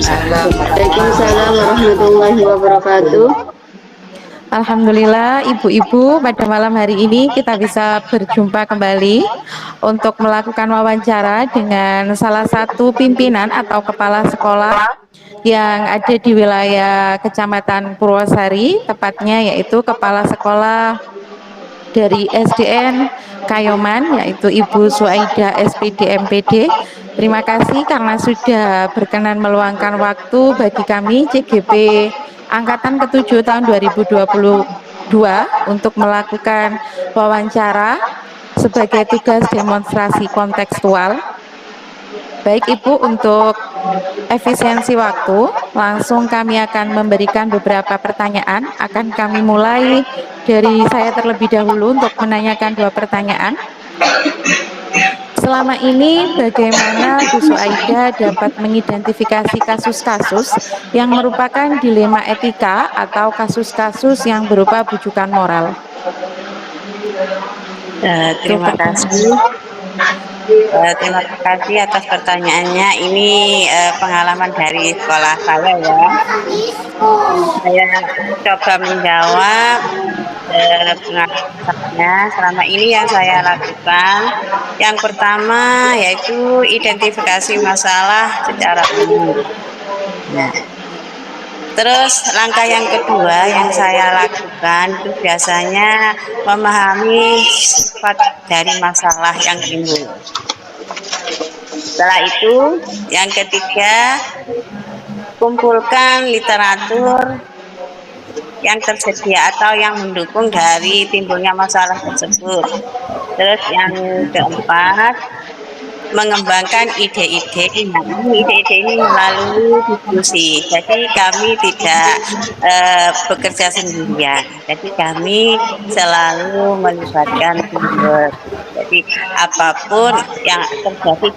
Waalaikumsalam warahmatullahi wabarakatuh. Alhamdulillah ibu-ibu pada malam hari ini kita bisa berjumpa kembali untuk melakukan wawancara dengan salah satu pimpinan atau kepala sekolah yang ada di wilayah Kecamatan Purwosari, tepatnya yaitu kepala sekolah dari SDN Kayoman, yaitu Ibu Suaida SPD MPD. Terima kasih karena sudah berkenan meluangkan waktu bagi kami CGP Angkatan ke-7 tahun 2022 untuk melakukan wawancara sebagai tugas demonstrasi kontekstual. Baik Ibu, untuk efisiensi waktu, langsung kami akan memberikan beberapa pertanyaan. Akan kami mulai dari saya terlebih dahulu untuk menanyakan 2 pertanyaan. Selama ini bagaimana Bu Suaida dapat mengidentifikasi kasus-kasus yang merupakan dilema etika atau kasus-kasus yang berupa bujukan moral? Terima kasih. Terima kasih atas pertanyaannya. Ini pengalaman dari sekolah saya ya. Saya coba menjawab pengalaman saya selama ini yang saya lakukan. Yang pertama yaitu identifikasi masalah secara umum. Nah, terus langkah yang kedua yang saya lakukan itu biasanya memahami sifat dari masalah yang timbul. Setelah itu, yang ketiga, kumpulkan literatur yang tersedia atau yang mendukung dari timbulnya masalah tersebut. Terus yang keempat, mengembangkan ide-ide. Nah, ide-ide ini melalui diskusi. Jadi kami tidak bekerja sendirian. Jadi kami selalu melibatkan teamwork. Jadi apapun yang terjadi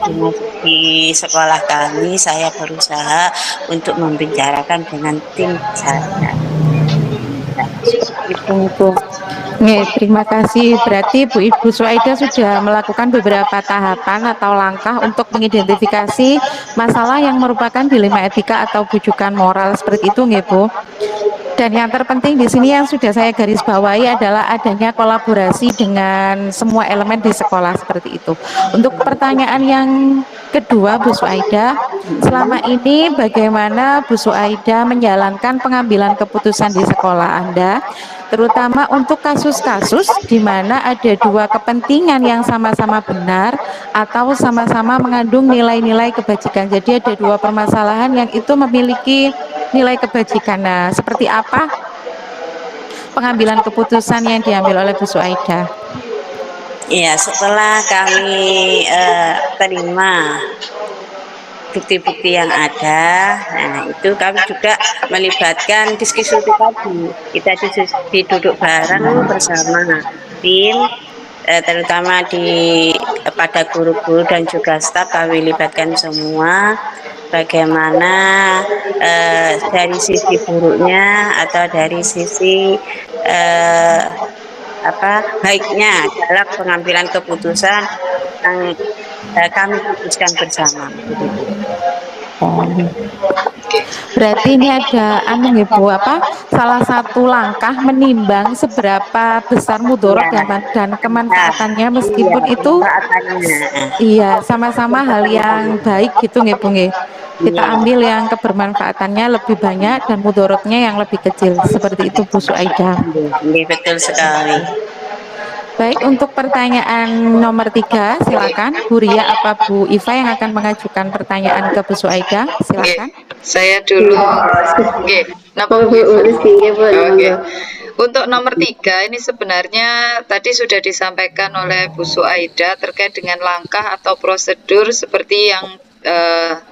di sekolah kami, saya berusaha untuk membicarakan dengan tim saya. Nah, Itu Bu. Terima kasih. Berarti Bu Ibu Suaida sudah melakukan beberapa tahapan atau langkah untuk mengidentifikasi masalah yang merupakan dilema etika atau bujukan moral seperti itu, nggih Bu. Dan yang terpenting di sini yang sudah saya garis bawahi adalah adanya kolaborasi dengan semua elemen di sekolah seperti itu. Untuk pertanyaan yang kedua, Bu Suaida, selama ini bagaimana Bu Suaida menjalankan pengambilan keputusan di sekolah Anda, terutama untuk kasus-kasus di mana ada 2 kepentingan yang sama-sama benar atau sama-sama mengandung nilai-nilai kebajikan. Jadi ada 2 permasalahan yang itu memiliki nilai kebajikan. Nah, seperti apa pengambilan keputusan yang diambil oleh Bu Suaida? Iya, setelah kami terima bukti-bukti yang ada, nah itu kami juga melibatkan diskusi tadi. Kita duduk bareng bersama tim, terutama pada guru-guru dan juga staf kami libatkan semua. Bagaimana dari sisi buruknya atau dari sisi baiknya dalam pengambilan keputusan yang kami putuskan bersama. Berarti ini ada Bu, salah satu langkah menimbang seberapa besar mudorot dan kemanfaatannya, meskipun itu iya sama-sama hal yang baik gitu nggih Bu nggih. Kita ambil yang kebermanfaatannya lebih banyak dan mudorotnya yang lebih kecil. Seperti itu Bu Suaida. Betul sekali. Baik, untuk pertanyaan nomor 3, silakan Bu Ria apa Bu Iva yang akan mengajukan pertanyaan ke Bu Suaida. Silakan. Saya dulu. Oke, napa Bu Iva? Oke. Untuk nomor 3 ini sebenarnya tadi sudah disampaikan oleh Bu Suaida terkait dengan langkah atau prosedur seperti yang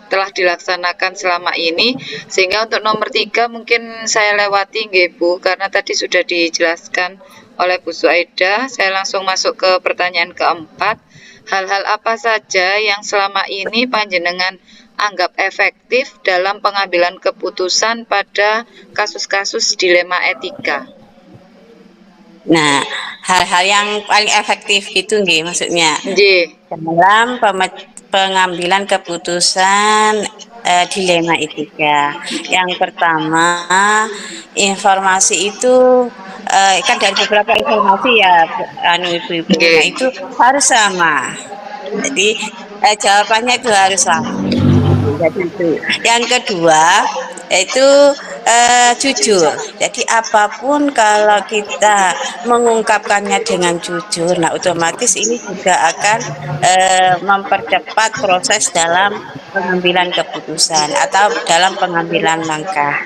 telah dilaksanakan selama ini, sehingga untuk nomor 3 mungkin saya lewati nggih Bu, karena tadi sudah dijelaskan oleh Bu Suaida. Saya langsung masuk ke pertanyaan keempat. Hal-hal apa saja yang selama ini panjenengan anggap efektif dalam pengambilan keputusan pada kasus-kasus dilema etika? Nah, hal-hal yang paling efektif itu nggih maksudnya Nggih. dalam pengambilan keputusan dilema etika. Yang pertama, informasi itu kan dari beberapa informasi ya, anu ibu-ibu. Oke. Nah itu harus sama. Jadi jawabannya itu harus sama. Jadi itu. Yang kedua yaitu jujur. Jadi apapun kalau kita mengungkapkannya dengan jujur, nah otomatis ini juga akan mempercepat proses dalam pengambilan keputusan atau dalam pengambilan langkah.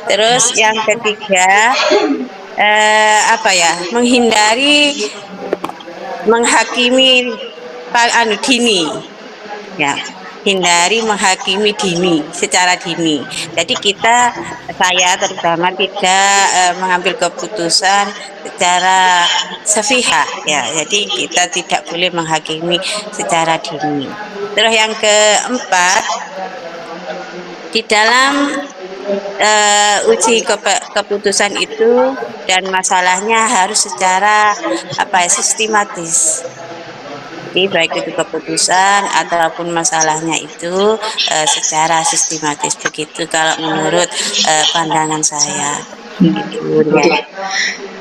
Terus yang ketiga apa ya? Menghindari menghakimi dini. Ya, hindari menghakimi dini secara dini. Jadi saya terutama tidak mengambil keputusan secara sepihak ya. Jadi kita tidak boleh menghakimi secara dini. Terus yang keempat, di dalam uji keputusan itu dan masalahnya harus secara sistematis. Jadi baik itu keputusan ataupun masalahnya itu secara sistematis, begitu kalau menurut pandangan saya. Gitu ya.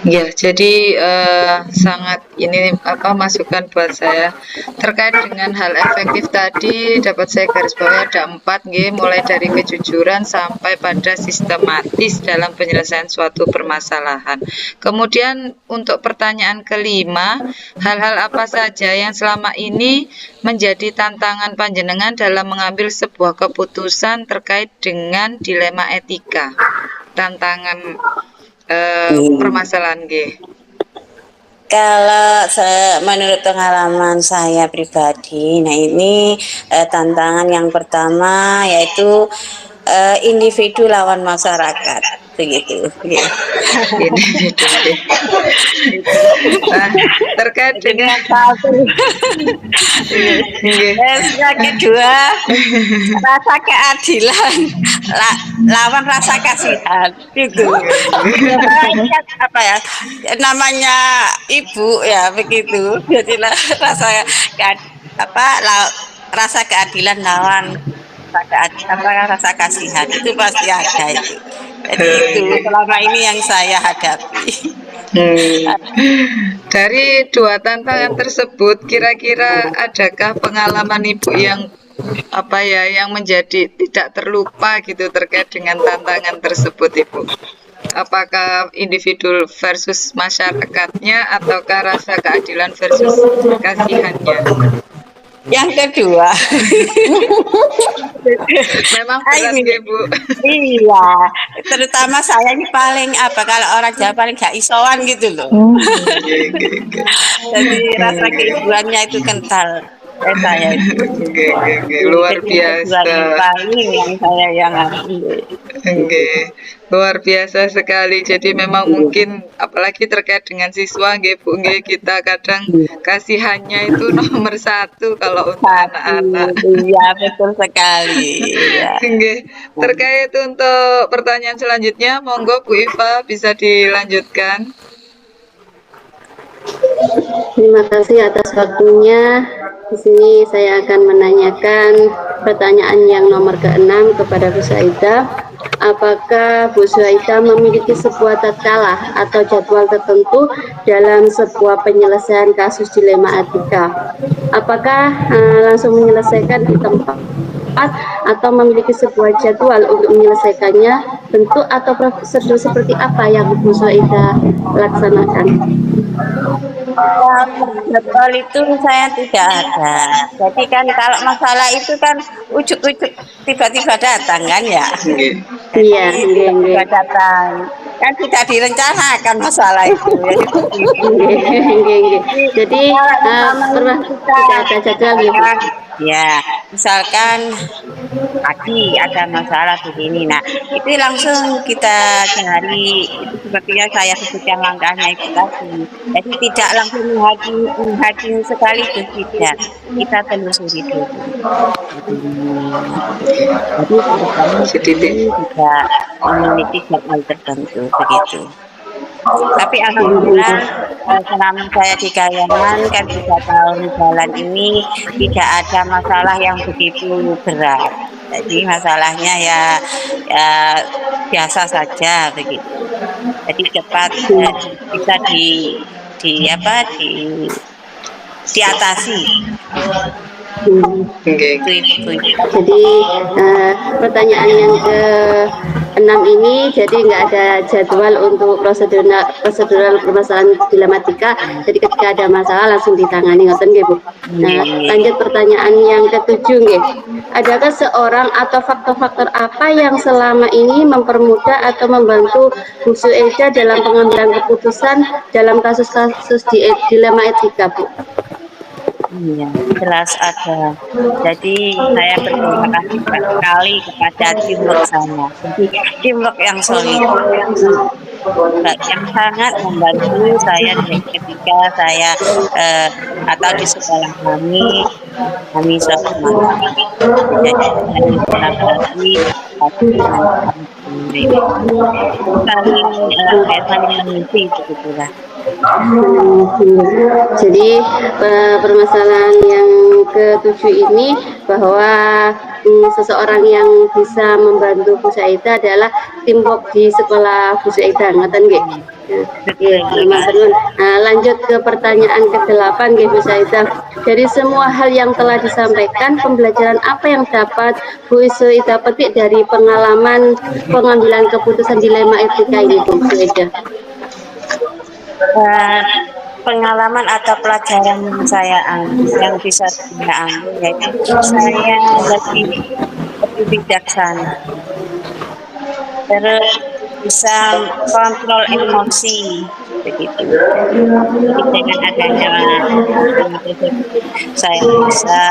Ya, jadi sangat ini masukan buat saya terkait dengan hal efektif tadi. Dapat saya garis bawahi ada 4 mulai dari kejujuran sampai pada sistematis dalam penyelesaian suatu permasalahan. Kemudian untuk pertanyaan kelima, hal-hal apa saja yang selama ini menjadi tantangan panjenengan dalam mengambil sebuah keputusan terkait dengan dilema etika, tantangan permasalahan Kalau menurut pengalaman saya pribadi, nah ini tantangan yang pertama yaitu individu lawan masyarakat, begitu. individu. Nah, terkait dengan yang kedua, rasa keadilan lawan rasa kasihan, gitu. Apa ya? Namanya ibu ya begitu. Jadi rasa keadilan lawan rasa kasihan itu pasti ada itu. Jadi itu selama ini yang saya hadapi. Dari 2 tantangan tersebut, kira-kira adakah pengalaman Ibu yang yang menjadi tidak terlupa gitu terkait dengan tantangan tersebut, Ibu? Apakah individu versus masyarakatnya ataukah rasa keadilan versus kasihannya? Yang kedua, memang berat ya Bu. Iya, terutama saya ini paling kalau orang Jawa paling gak isoan gitu loh. Jadi rasa keibuannya itu kental. Saya itu. Luar biasa. Paling yang saya yang luar biasa sekali. Jadi memang mungkin apalagi terkait dengan siswa Bu kita kadang kasihannya itu nomor 1 kalau untuk anak-anak. Iya, betul sekali. Ya. Terkait untuk pertanyaan selanjutnya, monggo Bu Iva bisa dilanjutkan. Terima kasih atas waktunya. Di sini saya akan menanyakan pertanyaan yang nomor ke-6 kepada Bu Saidah. Apakah Bu Saidah memiliki sebuah tatkala atau jadwal tertentu dalam sebuah penyelesaian kasus dilema etika? Apakah langsung menyelesaikan di tempat atau memiliki sebuah jadwal untuk menyelesaikannya? Bentuk atau prosedur seperti apa yang Bu Saidah laksanakan? Jadwal itu saya tidak ada. Jadi kan kalau masalah itu kan ujuk-ujuk tiba-tiba datang kan ya. Iya, tiba-tiba datang. Kan tidak direncanakan masalah itu. Jadi tidak ada jadwal gitu. Ya, misalkan tadi ada masalah begini, nah itu langsung kita cari, itu sepertinya saya sebutkan langkahnya itu tadi. Jadi tidak langsung menghakimi sekaligus, tidak. Kita telusuri dulu. Jadi ini tidak memiliki jadwal tertentu begitu. Tapi alhamdulillah selama saya di Kayangan kan 3 tahun jalan ini tidak ada masalah yang begitu berat. Jadi masalahnya ya ya biasa saja begitu. Jadi cepat bisa di apa diatasi Hmm. itu ibu. Jadi pertanyaan yang ke-6 ini jadi nggak ada jadwal untuk prosedural permasalahan dilematika. Jadi ketika ada masalah langsung ditangani, ngoten nggih Bu. Nah, lanjut pertanyaan yang ke-7 nggih. Adakah seorang atau faktor-faktor apa yang selama ini mempermudah atau membantu Bu Sueda dalam pengambilan keputusan dalam kasus-kasus dilema etika, Bu? Iya, jelas ada. Jadi saya berterima kasih sekali kepada teamwork saya. Jadi teamwork yang solid, yang sangat membantu saya ketika saya eh, atau di sekolah kami suatu masalah. Jadi saling kolaborasi, satu dengan yang lain. Saling kayak saling mengisi begitulah. Jadi permasalahan yang ke-7 ini bahwa seseorang yang bisa membantu Bu Saida adalah teamwork di sekolah Bu Saida, ngoten nggih. Nah, lanjut ke pertanyaan ke-8 nggih Bu Saida. Dari semua hal yang telah disampaikan, pembelajaran apa yang dapat Bu Saida petik dari pengalaman pengambilan keputusan dilema etika ini Bu Saida? Pengalaman atau pelajaran yang yang bisa saya ambil yaitu saya lebih bijaksana, terus bisa kontrol emosi begitu. Jadi dengan adanya pengalaman tersebut saya bisa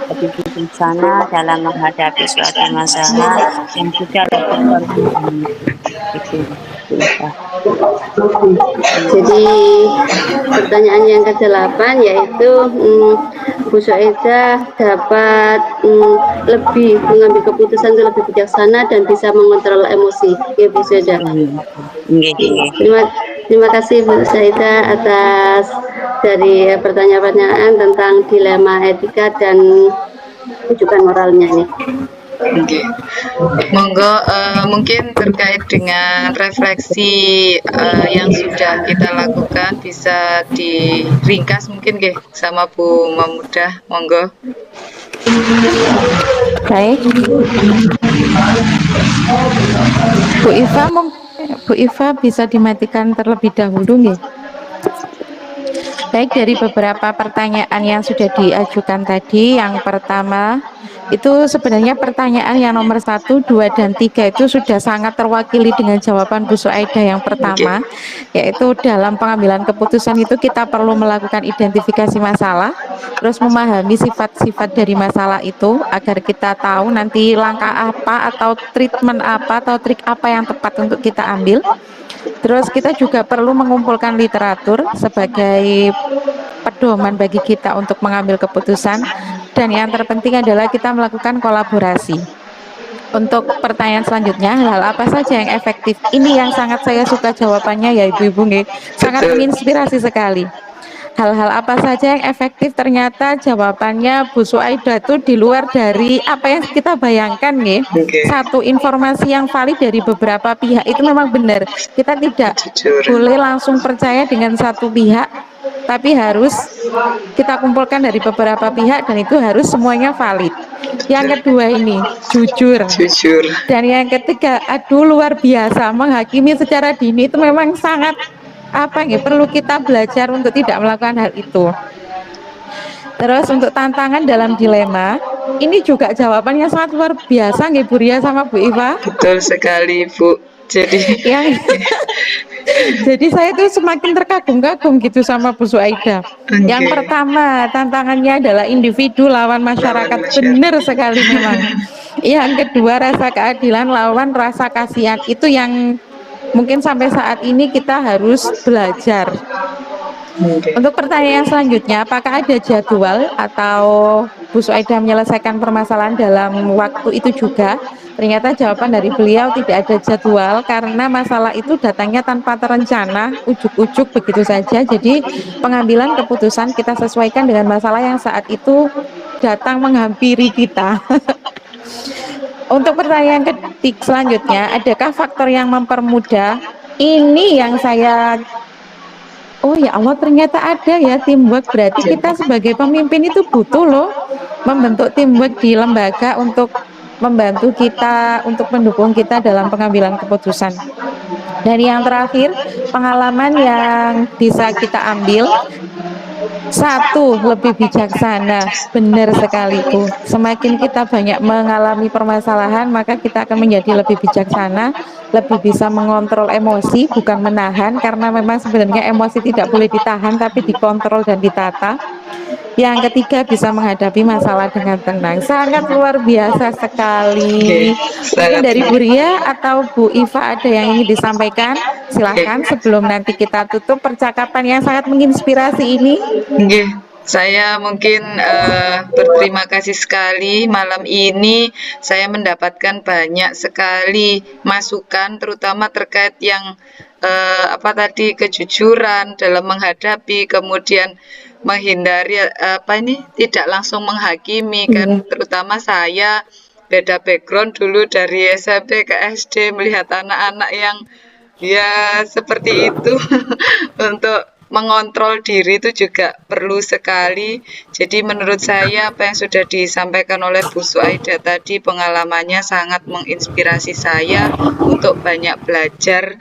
lebih bijaksana dalam menghadapi suatu masalah yang sudah lebih terjadi. Itu. Jadi pertanyaan yang ke-8 yaitu Bu Soeda dapat lebih mengambil keputusan yang lebih bijaksana dan bisa mengontrol emosi. Ya Bu Soeda. Terima kasih Bu Soeda atas dari pertanyaan-pertanyaan tentang dilema etika dan rujukan moralnya nih. Oke. Monggo mungkin terkait dengan refleksi yang sudah kita lakukan bisa diringkas mungkin nggih sama Bu Mamudah, monggo. Baik. Bu Iva bisa dimatikan terlebih dahulu nggih. Baik, dari beberapa pertanyaan yang sudah diajukan tadi, yang pertama itu sebenarnya pertanyaan yang nomor 1, 2, dan 3 itu sudah sangat terwakili dengan jawaban Bu Soeda yang pertama, yaitu dalam pengambilan keputusan itu kita perlu melakukan identifikasi masalah, terus memahami sifat-sifat dari masalah itu agar kita tahu nanti langkah apa atau treatment apa atau trik apa yang tepat untuk kita ambil. Terus kita juga perlu mengumpulkan literatur sebagai pedoman bagi kita untuk mengambil keputusan, dan yang terpenting adalah kita melakukan kolaborasi. Untuk pertanyaan selanjutnya, hal apa saja yang efektif? Ini yang sangat saya suka jawabannya ya Ibu-ibu, sangat menginspirasi sekali. Hal-hal apa saja yang efektif? Ternyata jawabannya Bu Suaida itu di luar dari apa yang kita bayangkan nih. Satu, informasi yang valid dari beberapa pihak itu memang benar. Kita tidak boleh langsung percaya dengan satu pihak, tapi harus kita kumpulkan dari beberapa pihak dan itu harus semuanya valid. Yang kedua ini jujur. Dan yang ketiga, aduh luar biasa, menghakimi secara dini itu memang sangat perlu kita belajar untuk tidak melakukan hal itu. Terus untuk tantangan dalam dilema, ini juga jawabannya sangat luar biasa nggih Bu Ria sama Bu Iva. Betul sekali Bu. Jadi saya tuh semakin terkagum-kagum gitu sama Bu Suaida. Yang pertama tantangannya adalah individu lawan masyarakat, benar sekali memang. Yang kedua rasa keadilan lawan rasa kasihan, itu yang mungkin sampai saat ini kita harus belajar. Untuk pertanyaan selanjutnya, apakah ada jadwal atau Bu Suaida menyelesaikan permasalahan dalam waktu itu juga? Ternyata jawaban dari beliau tidak ada jadwal karena masalah itu datangnya tanpa terencana, ujuk-ujuk begitu saja. Jadi pengambilan keputusan kita sesuaikan dengan masalah yang saat itu datang menghampiri kita. Untuk pertanyaan selanjutnya, adakah faktor yang mempermudah? Ini yang saya, oh ya Allah, ternyata ada ya teamwork. Berarti kita sebagai pemimpin itu butuh loh membentuk teamwork di lembaga untuk membantu kita, untuk mendukung kita dalam pengambilan keputusan. Dan yang terakhir, pengalaman yang bisa kita ambil, satu, lebih bijaksana. Benar sekali Bu, semakin kita banyak mengalami permasalahan, maka kita akan menjadi lebih bijaksana, lebih bisa mengontrol emosi, bukan menahan, karena memang sebenarnya emosi tidak boleh ditahan tapi dikontrol dan ditata. Yang ketiga, bisa menghadapi masalah dengan tenang. Sangat luar biasa sekali. Mungkin sangat. dari Bu Ria atau Bu Iva ada yang ingin disampaikan? Silahkan sebelum nanti kita tutup percakapan yang sangat menginspirasi ini. Nggih, saya mungkin berterima kasih sekali malam ini saya mendapatkan banyak sekali masukan terutama terkait yang apa tadi, kejujuran dalam menghadapi, kemudian menghindari tidak langsung menghakimi kan, terutama saya beda background dulu dari SMP ke SD melihat anak-anak yang ya seperti itu untuk mengontrol diri itu juga perlu sekali. Jadi menurut saya apa yang sudah disampaikan oleh Bu Suaida tadi, pengalamannya sangat menginspirasi saya untuk banyak belajar,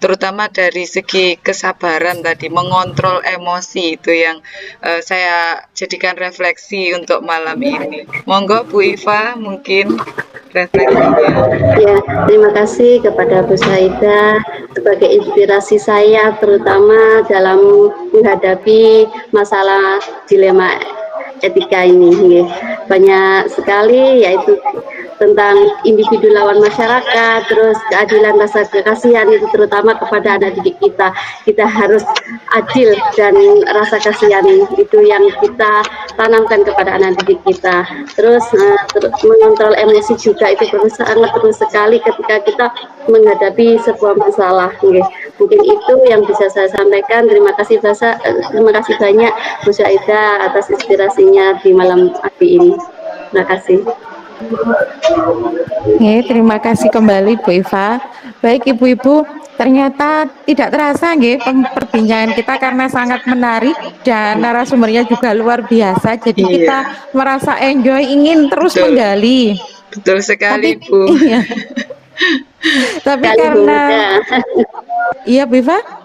terutama dari segi kesabaran tadi, mengontrol emosi itu yang saya jadikan refleksi untuk malam ini. Monggo Bu Iva mungkin refleksinya. Ya, terima kasih kepada Bu Saida sebagai inspirasi saya terutama dalam menghadapi masalah dilema etika ini. Banyak sekali yaitu tentang individu lawan masyarakat, terus keadilan, rasa kekasihan itu terutama kepada anak didik kita. Kita harus adil dan rasa kasihan itu yang kita tanamkan kepada anak didik kita. Terus mengontrol emosi juga itu sangat perlu sekali ketika kita menghadapi sebuah masalah. Mungkin itu yang bisa saya sampaikan. Terima kasih banyak Bu Saida atas inspirasinya di malam hari ini. Terima kasih. Terima kasih kembali Bu Iva. Baik Ibu-ibu, ternyata tidak terasa perbincangan kita karena sangat menarik dan narasumbernya juga luar biasa. Jadi kita merasa enjoy, ingin terus menggali. Betul sekali tapi, Bu. Iya. Tapi karena iya Bu Iva?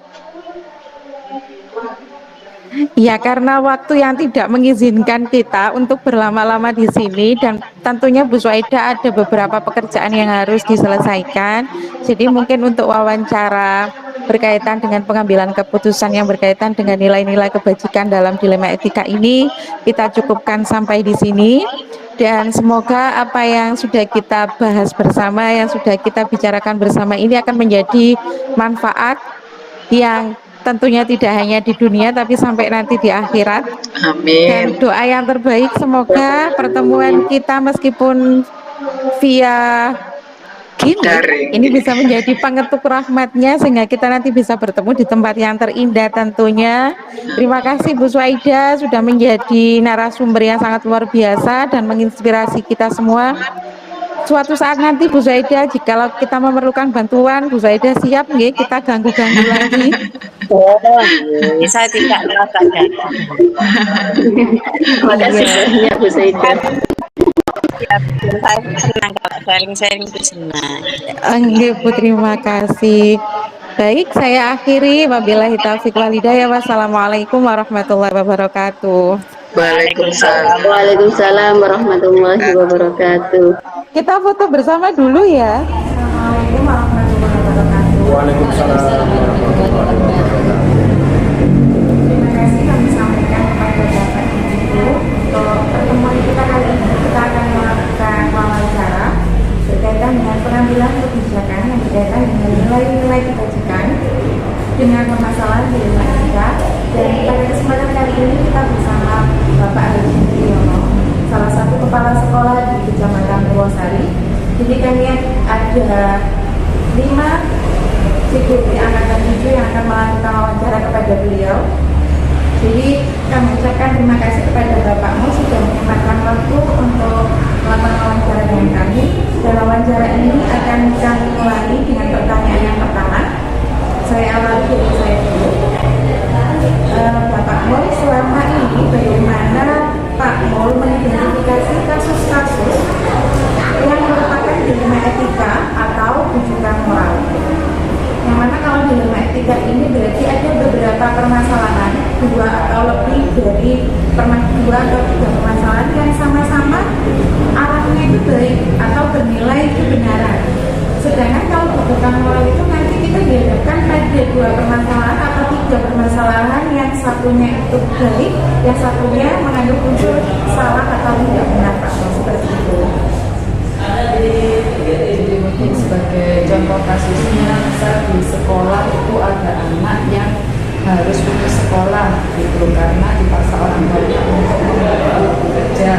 Ya, karena waktu yang tidak mengizinkan kita untuk berlama-lama di sini dan tentunya Bu Suaida ada beberapa pekerjaan yang harus diselesaikan. Jadi mungkin untuk wawancara berkaitan dengan pengambilan keputusan yang berkaitan dengan nilai-nilai kebajikan dalam dilema etika ini kita cukupkan sampai di sini. Dan semoga apa yang sudah kita bahas bersama, yang sudah kita bicarakan bersama ini akan menjadi manfaat yang tentunya tidak hanya di dunia tapi sampai nanti di akhirat. Amin. Dan doa yang terbaik semoga pertemuan kita meskipun via gini ini bisa menjadi pengetuk rahmatnya sehingga kita nanti bisa bertemu di tempat yang terindah tentunya. Terima kasih Bu Suaida sudah menjadi narasumber yang sangat luar biasa dan menginspirasi kita semua. Suatu saat nanti Bu Zaida, jikalau kita memerlukan bantuan, Bu Zaida siap nggih kita ganggu-ganggu lagi. Saya tidak merasa gagal. Terima kasih banyak Bu Zaida. Ya, saya senang kalau sharing-sharing itu senang. Nggih Bu, terima kasih. Baik, saya akhiri. Wabillahi taufiq wal hidayah. Wassalamualaikum warahmatullahi wabarakatuh. Waalaikumsalam. Waalaikumsalam warahmatullahi wabarakatuh. Kita foto bersama dulu ya. Assalamualaikum warahmatullahi wabarakatuh. Waalaikumsalam warahmatullahi wabarakatuh. Terima kasih kami sampaikan kepada Bapak Ibu untuk pertemuan kita kali ini. Kita akan melakukan wawancara berkaitan dengan pengambilan kebijakan yang berkaitan dengan nilai-nilai kebajikan dengan permasalahan di dilema etika. Dan pada kesempatan kali ini kita bersama Bapak Haji Triyono, salah satu kepala sekolah di Kecamatan Purwosari. Jadi kami ada 5 security angkatan 7 yang akan melakukan wawancara kepada beliau. Jadi kami ucapkan terima kasih kepada Bapak Mo sudah menyempatkan waktu untuk melakukan wawancara dengan kami. Dan wawancara ini akan kami mulai dengan pertanyaan yang pertama. Saya awali dari saya dulu. Bapak Mo, selama ini bagaimana Pak Mo mengidentifikasi kasus-kasus yang merupakan dilema etika atau rujukan moral? Yang mana kalau dilema etika ini berarti ada beberapa permasalahan, dua atau lebih dari dua atau tiga permasalahan yang sama-sama arahnya itu baik atau bernilai kebenaran. Sedangkan kalau rujukan moral itu nanti kita dihadapkan pada dua permasalahan atau tiga permasalahan, yang satunya itu baik, yang satunya mengandung unsur salah atau tidak benar, Pak. Seperti itu. Jadi mungkin sebagai contoh kasusnya, misal di sekolah itu ada anak yang harus putus sekolah gitu karena dipaksa orang tua untuk bekerja.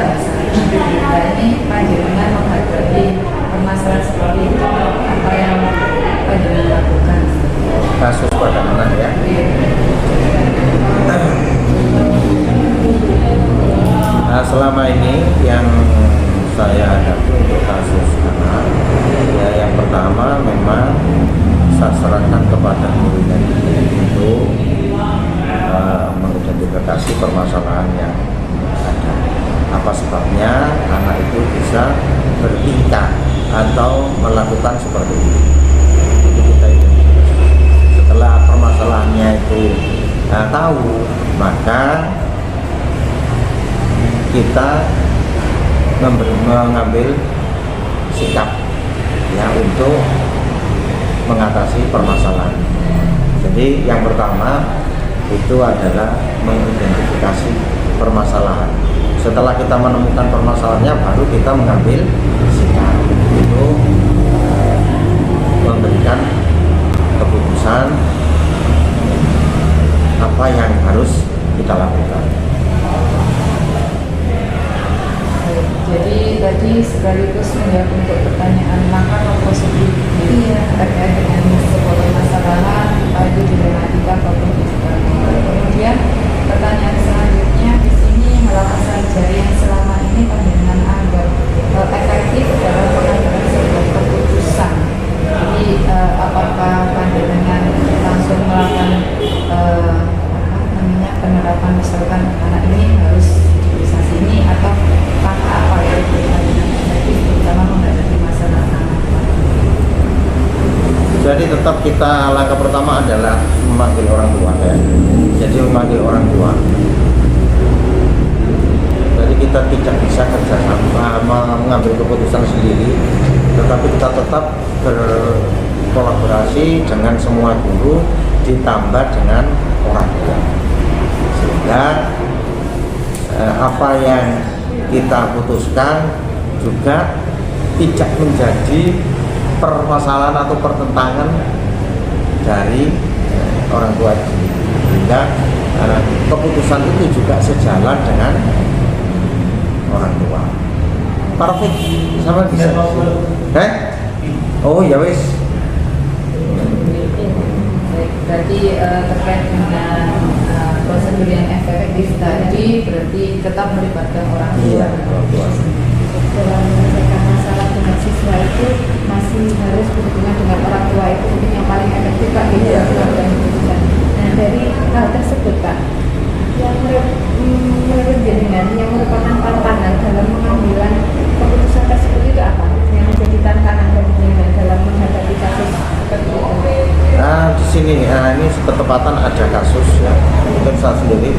Nah, ini panjenengan menghadapi permasalahan seperti itu, apa yang panjenengan lakukan? Kasus pada anak ya. Nah, selama ini yang saya hadapi untuk kasus anak, ya yang pertama memang saya serahkan kepada gurunya untuk mengidentifikasi permasalahan yang ada. Apa sebabnya anak itu bisa bertingkah atau melakukan seperti itu. Itu kita identifikasi. Setelah permasalahannya itu tahu, maka kita mengambil sikap ya untuk mengatasi permasalahan. Jadi yang pertama itu adalah mengidentifikasi permasalahan. Setelah kita menemukan permasalahannya, baru kita mengambil sikap untuk memberikan keputusan apa yang harus kita lakukan. Jadi tadi sekaligus menjawab untuk pertanyaan langkah atau prosedur terkait dengan sebuah permasalahan, baik itu dilematika ataupun kemudian pertanyaan selanjutnya di sini melakukan saja yang selama ini panjenengan anggap efektif dalam pengambilan sebuah keputusan. Jadi apakah panjenengan langsung melakukan penerapan, misalkan anak ini harus bisa sini, atau langkah apa ya terutama menghadapi masalah anak? Jadi tetap kita langkah pertama adalah memanggil orang tua ya. Jadi memanggil orang tua. Jadi kita tidak bisa kerjasama mengambil keputusan sendiri, tetapi kita tetap berkolaborasi dengan semua guru ditambah dengan orang tua. Sehingga apa yang kita putuskan juga tidak menjadi permasalahan atau pertentangan dari orang tua itu. Sehingga keputusan itu juga sejalan dengan orang tua. Perfect, sama bisa. Oh ya wis. Berarti terkait dengan prosedur yang efektif tadi, berarti tetap melibatkan orang tua. Iya, orang tua. Dalam menyelesaikan masalah dengan siswa itu masih harus berhubungan dengan orang tua, itu mungkin yang paling efektif, Pak, gitu ya. Nah, dari hal tersebut, Pak, yang menurut jenengan yang merupakan tantangan dalam pengambilan keputusan tersebut itu apa? Yang menjadi tantangan bagi jenengan dalam menghadapi kasus seperti itu? Nah di sini, ini ketepatan ada kasus ya, mungkin saya sendiri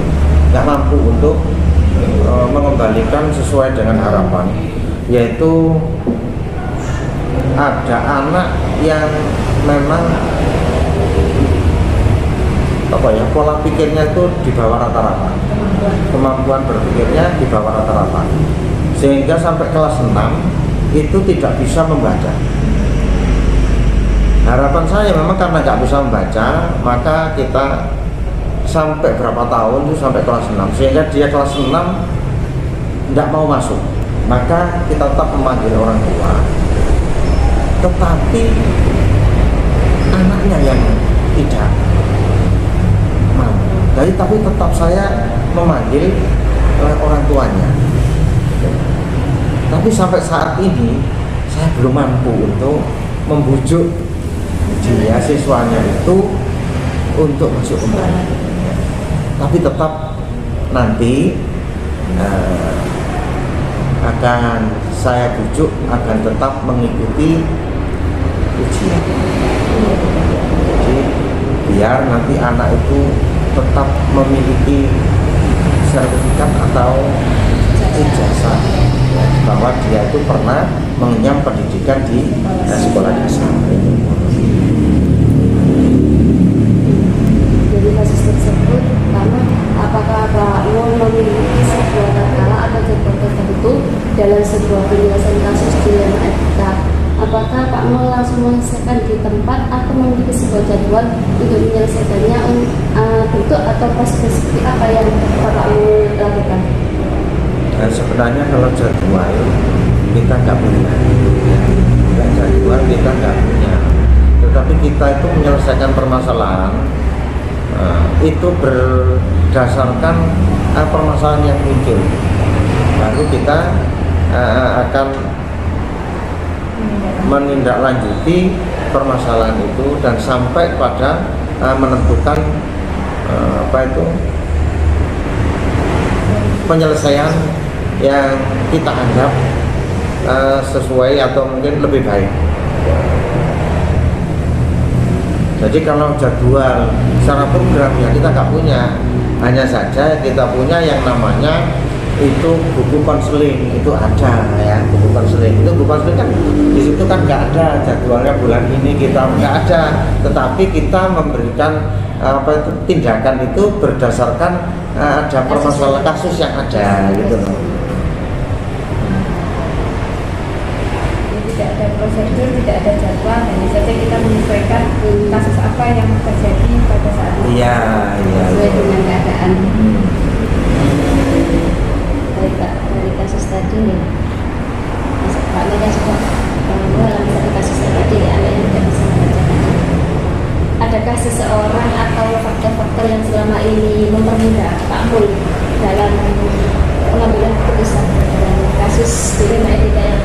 nggak mampu untuk mengembalikan sesuai dengan harapan, yaitu ada anak yang memang pola pikirnya itu di bawah rata-rata, kemampuan berpikirnya di bawah rata-rata, sehingga sampai kelas 6 itu tidak bisa membaca. Harapan saya memang karena nggak bisa membaca, maka kita sampai berapa tahun itu sampai kelas 6, sehingga dia kelas 6 tidak mau masuk. Maka kita tetap memanggil orang tua, tetapi anaknya yang tidak mau. Jadi tapi tetap saya memanggil orang tuanya. Tapi sampai saat ini saya belum mampu untuk membujuk dia siswanya itu untuk masuk kembali. Tapi tetap nanti akan saya bujuk akan tetap mengikuti ujian. Jadi biar nanti anak itu tetap memiliki sertifikat atau ijazah bahwa dia itu pernah mengenyam pendidikan di sekolah dasar. Jadi kasus tersebut karena apakah Pak Nur memiliki sebuah kala atau jadwal tertentu dalam sebuah penyelesaian kasus dilema etika? Apakah Pak Nur langsung menyelesaikan di tempat atau memiliki sebuah jadwal untuk menyelesaikannya, bentuk atau proses seperti apa yang Pak Nur lakukan? Nah, sebenarnya kalau jadwal kita nggak punya, jadwal kita nggak punya, tetapi kita itu menyelesaikan permasalahan itu berdasarkan permasalahan yang muncul, lalu kita akan menindaklanjuti permasalahan itu dan sampai pada menentukan penyelesaian yang kita anggap sesuai atau mungkin lebih baik. Jadi kalau jadwal secara program ya kita nggak punya, hanya saja kita punya yang namanya itu buku konseling, itu ada ya, buku konseling. Itu buku konseling kan di situ kan nggak ada jadwalnya bulan ini, kita nggak ada, tetapi kita memberikan tindakan itu berdasarkan ada permasalahan kasus yang ada gitu loh. Tidak ada prosedur, tidak ada jadwal, hanya saja kita menyesuaikan kasus apa yang terjadi pada saat itu. Iya. Sesuai dengan keadaan. Dari kasus tadi nih, Pak Nur kan sudah mengalami satu kasus tadi, anak yang tidak bisa membaca. Adakah seseorang atau faktor-faktor yang selama ini mempermudah Pak Mul dalam pengambilan keputusan dalam kasus dilema etika yang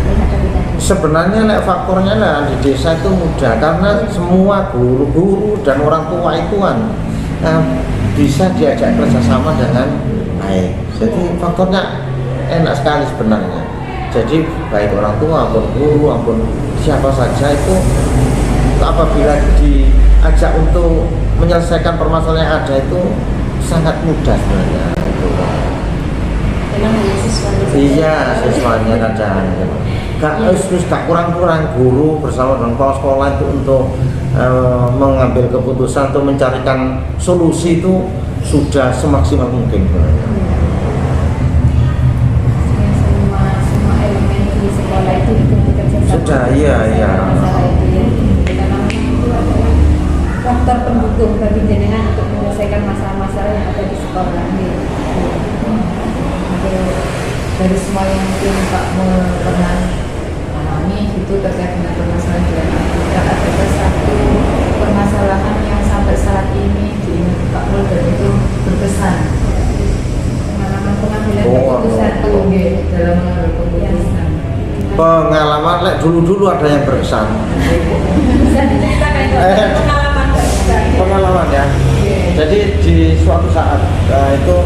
menghadapi tadi? Sebenarnya faktornya di desa itu mudah karena semua guru-guru dan orang tua itu bisa diajak kerjasama dengan baik. Jadi faktornya enak sekali sebenarnya. Jadi baik orang tua maupun guru maupun siapa saja itu apabila diajak untuk menyelesaikan permasalahan yang ada itu sangat mudah sebenarnya. Memang hanya siswanya saja. Iya, siswanya saja. Gak kurang-kurang guru bersama dengan kepala sekolah itu untuk mengambil keputusan untuk mencarikan solusi itu sudah semaksimal mungkin sebenarnya. Semua elemen di sekolah itu bekerja sama. Sudah, iya. Masalah itu ya. Karena memang itu adalah faktor pendukung bagi jenengan untuk menyelesaikan masalah-masalah yang ada di sekolah. Dari semua yang mungkin Pak Mul pernah alami itu terkait dengan permasalahan dilema etika, ada satu permasalahan yang sampai saat ini diingat Pak Mul dan itu berkesan, pengalaman pengambilan keputusan dalam mengambil keputusan. Pengalaman dulu ada yang berkesan. Bisa diceritakan Pengalaman ya. Jadi di suatu saat itu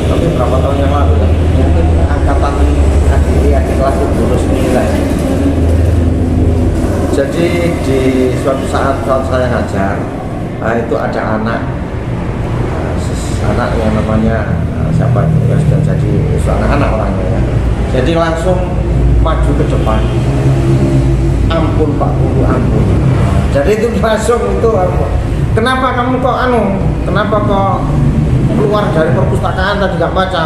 tapi berapa tahun yang lalu ya, angkatan adik kelas itu lulus nilai. Jadi di suatu saat saya ngajar, itu ada anak yang namanya siapa itu ya, sudah jadi anak orangnya ya. Jadi langsung maju ke depan, ampun Pak Guru, ampun. Jadi itu langsung itu, kenapa kamu kok kenapa kok keluar dari perpustakaan tadi nggak baca?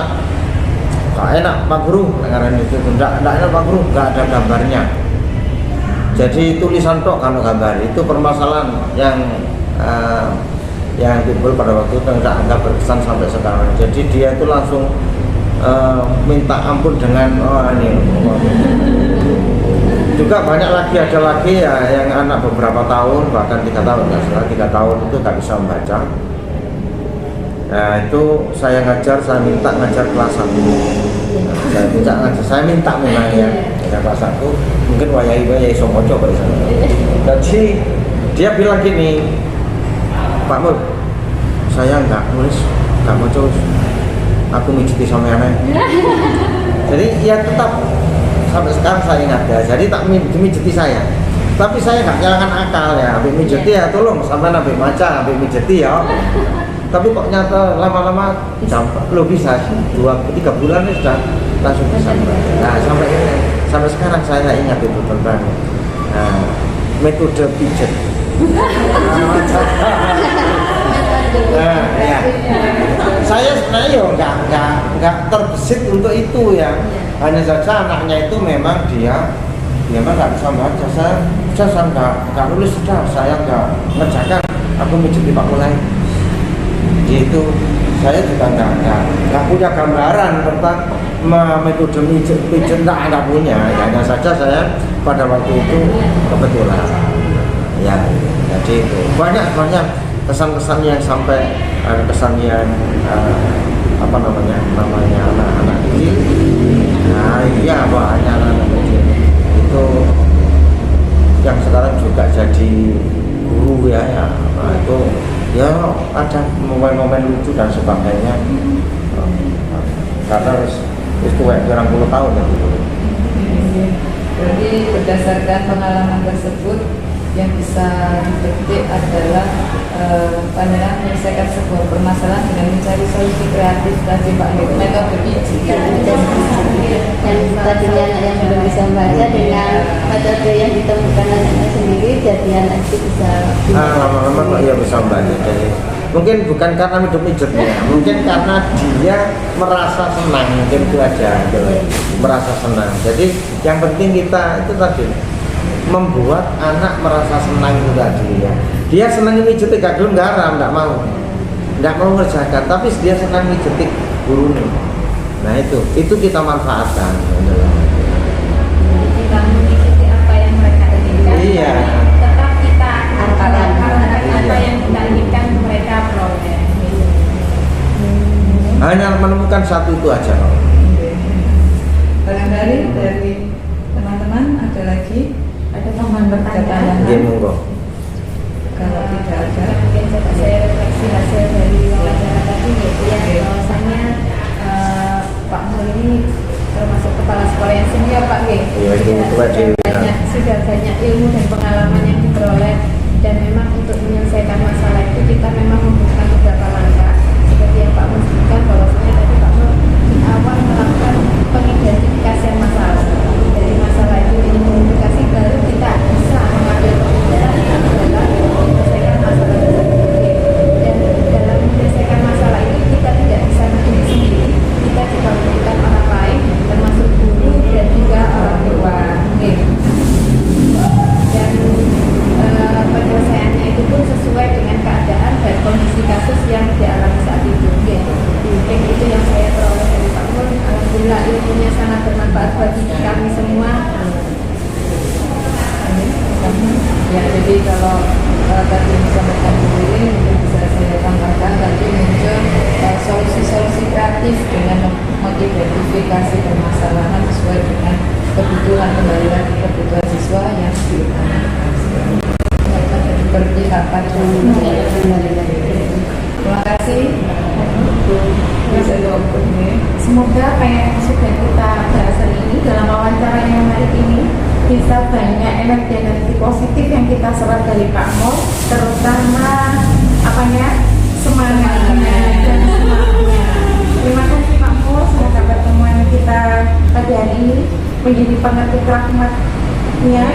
Gak enak Pak Guru, dengaran itu nggak enak Pak Guru, nggak ada gambarnya. Jadi tulisan tok kalau gambar itu permasalahan yang timbul pada waktu itu nggak anggap berkesan sampai sekarang. Jadi dia itu langsung minta ampun dengan ini. Juga banyak lagi, ada lagi ya yang anak beberapa tahun, bahkan 3 tahun, nggak salah 3 tahun itu nggak bisa membaca. Nah itu saya ngajar, saya minta ngajar kelas 1. Saya minta memang ya ngajar kelas 1. Mungkin wayai somoco Pak Isa. Jadi dia bilang gini, Pak Mul, saya nggak nulis, nggak mau terus, aku mijiti sama aneh. Jadi ya tetap sampai sekarang saya ingat ya. Jadi tak mijiti saya. Tapi saya nggak nyalakan akal ya, habis mijeti ya tolong sampai nabi maca, habis mijeti ya. Tapi kok nyata lama-lama lo bisa 2-3 bulan ini sudah langsung bisa. Nah sampai sekarang saya ingat itu tentang metode pijet. Nah, ya. Saya sebenarnya nggak terbesit untuk itu ya. Hanya saja anaknya itu memang dia memang nggak bisa baca. Saya nggak nulis sudah, saya nggak ngerjakan. Aku mijiti Pak Mulai. Gitu. Saya juga nggak punya gambaran tentang metode pijet, nggak punya. Hanya saja saya pada waktu itu kebetulan. Ya, jadi itu banyak kesan-kesan yang sampai kesan yang namanya anak-anak kecil. Nah iya banyak anak kecil itu yang sekarang juga jadi guru ya, nah, itu ya ada momen-momen lucu dan sebagainya karena itu kurang 10 tahun ya gitu. Jadi berdasarkan pengalaman tersebut yang bisa dipetik adalah pandangan menyelesaikan sebuah permasalahan dengan mencari solusi kreatif tadi Pak metode pijet. Yang tadinya anak yang belum bisa membaca dengan metode yang ditemukan anaknya sendiri, jadi anak itu bisa. Lama-lama kok ya bisa membaca. Jadi mungkin bukan karena mijet-mijetnya, mungkin karena dia merasa senang, mungkin itu aja, gitu. Merasa senang. Jadi yang penting kita itu tadi membuat anak merasa senang itu tadi ya. Dia senang mijetik gak gelem garam, nggak mau ngerjakan, tapi dia senang mijetik gurunya. Nah itu kita manfaatkan. Kita mengikuti apa yang mereka inginkan. Iya. Tetap kita arahkan apa yang kita inginkan mereka peroleh. Hanya menemukan satu itu aja. Barangkali dari teman-teman ada lagi Tambahan pertanyaan. Iya monggo. kalau tidak ada. Mungkin saya refleksi hasil dari wawancara tadi yaitu ya bahwasanya Pak Mul ini termasuk kepala sekolah yang senior Pak G. Iya, Sudah banyak ilmu dan pengalaman yang diperoleh, dan memang untuk menyelesaikan masalah itu kita memang membutuhkan beberapa langkah seperti yang Pak Mul sebutkan bahwasanya tadi Pak Mul di awal melakukan pengidentifikasian masalah. Dari masalah itu diidentifikasi baru kita bisa mengambil keputusan yang adalah menyelesaikan masalah tersebut. Dan dalam menyelesaikan masalah itu kita tidak bisa berdiri sendiri, kita juga membutuhkan orang lain termasuk guru dan juga orang tua. Dan penyelesaiannya itu pun sesuai dengan keadaan dan kondisi kasus yang dialami saat itu. Mungkin itu yang saya peroleh dari Pak Mul. Alhamdulillah ilmunya sangat bermanfaat bagi kami semua. Ya, jadi kalau tadi disampaikan sendiri mungkin bisa saya tambahkan tadi muncul solusi-solusi kreatif dengan mengidentifikasi permasalahan sesuai dengan kebutuhan, kembali lagi kebutuhan siswa yang diutamakan. Seperti apa dulu. Terima kasih. Bisa jawab ini. Semoga apa yang sudah kita bahas hari ini dalam wawancara yang hari ini bisa banyak energi positif yang kita serap dari Pak Mul, terutama semangatnya dan semangatnya. Terima kasih Pak Mul, semoga pertemuan kita pada hari ini menjadi pengetuk rahmatnya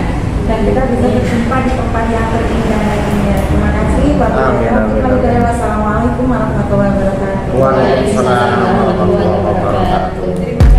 dan kita bisa berjumpa di tempat yang terindah lainnya. Terima kasih. Wassalamualaikum warahmatullahi wabarakatuh. Waalaikumsalam warahmatullahi wabarakatuh.